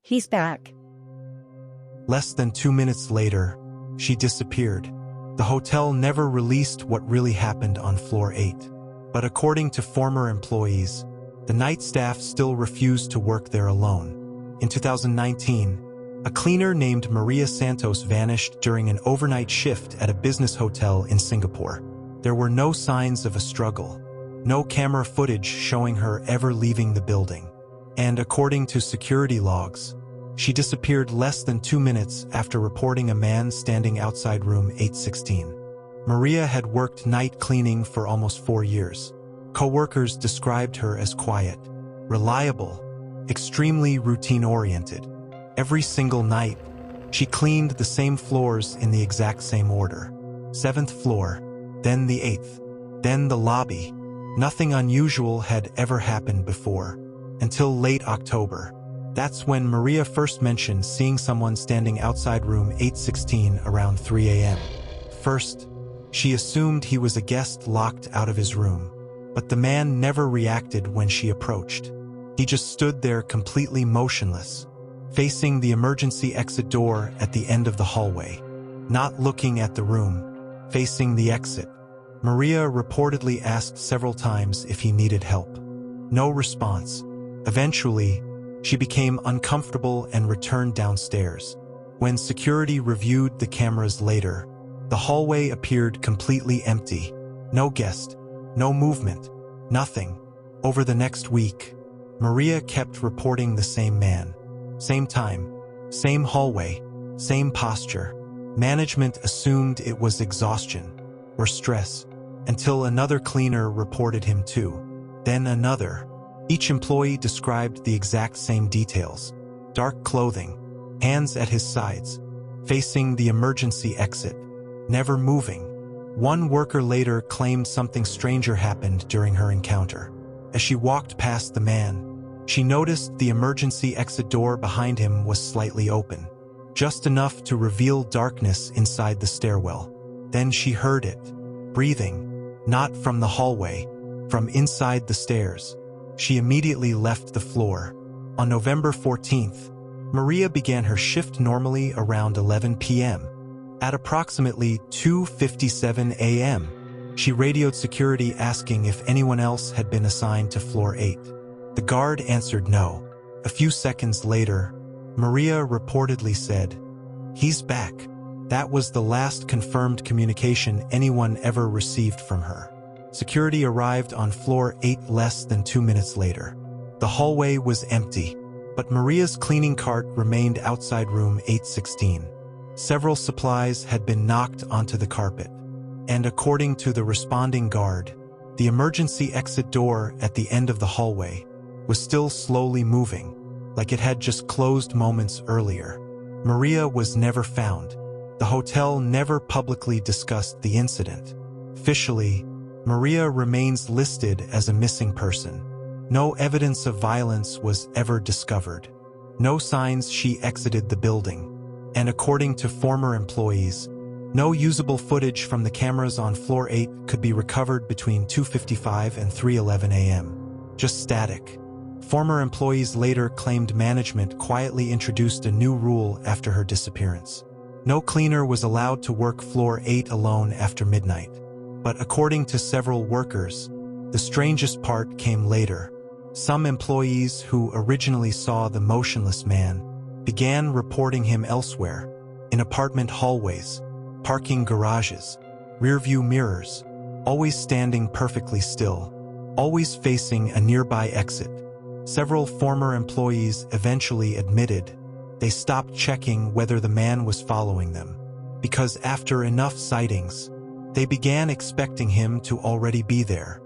He's back. Less than 2 minutes later, she disappeared. The hotel never released what really happened on floor 8. But according to former employees, the night staff still refused to work there alone. In 2019, a cleaner named Maria Santos vanished during an overnight shift at a business hotel in Singapore. There were no signs of a struggle, no camera footage showing her ever leaving the building. And according to security logs, she disappeared less than 2 minutes after reporting a man standing outside room 816. Maria had worked night cleaning for almost 4 years. Co-workers described her as quiet, reliable, extremely routine-oriented. Every single night, she cleaned the same floors in the exact same order. 7th floor, then the 8th, then the lobby. Nothing unusual had ever happened before, until late October. That's when Maria first mentioned seeing someone standing outside room 816 around 3 a.m. First, she assumed he was a guest locked out of his room, but the man never reacted when she approached. He just stood there completely motionless, facing the emergency exit door at the end of the hallway, not looking at the room, facing the exit. Maria reportedly asked several times if he needed help. No response. Eventually, she became uncomfortable and returned downstairs. When security reviewed the cameras later, the hallway appeared completely empty. No guest, no movement, nothing. Over the next week, Maria kept reporting the same man. Same time, same hallway, same posture. Management assumed it was exhaustion or stress, until another cleaner reported him too. Then another. Each employee described the exact same details. Dark clothing, hands at his sides, facing the emergency exit, never moving. One worker later claimed something stranger happened during her encounter. As she walked past the man, she noticed the emergency exit door behind him was slightly open, just enough to reveal darkness inside the stairwell. Then she heard it, breathing, not from the hallway, from inside the stairs. She immediately left the floor. On November 14th, Maria began her shift normally around 11 p.m. At approximately 2:57 a.m., she radioed security asking if anyone else had been assigned to floor 8. The guard answered no. A few seconds later, Maria reportedly said, "He's back." That was the last confirmed communication anyone ever received from her. Security arrived on floor 8 less than 2 minutes later. The hallway was empty, but Maria's cleaning cart remained outside room 816. Several supplies had been knocked onto the carpet, and according to the responding guard, the emergency exit door at the end of the hallway was still slowly moving, like it had just closed moments earlier. Maria was never found. The hotel never publicly discussed the incident. Officially, Maria remains listed as a missing person. No evidence of violence was ever discovered. No signs she exited the building. And according to former employees, no usable footage from the cameras on floor 8 could be recovered between 2:55 and 3:11 a.m. Just static. Former employees later claimed management quietly introduced a new rule after her disappearance. No cleaner was allowed to work floor 8 alone after midnight. But according to several workers, the strangest part came later. Some employees who originally saw the motionless man began reporting him elsewhere, in apartment hallways, parking garages, rearview mirrors, always standing perfectly still, always facing a nearby exit. Several former employees eventually admitted they stopped checking whether the man was following them, because after enough sightings, they began expecting him to already be there.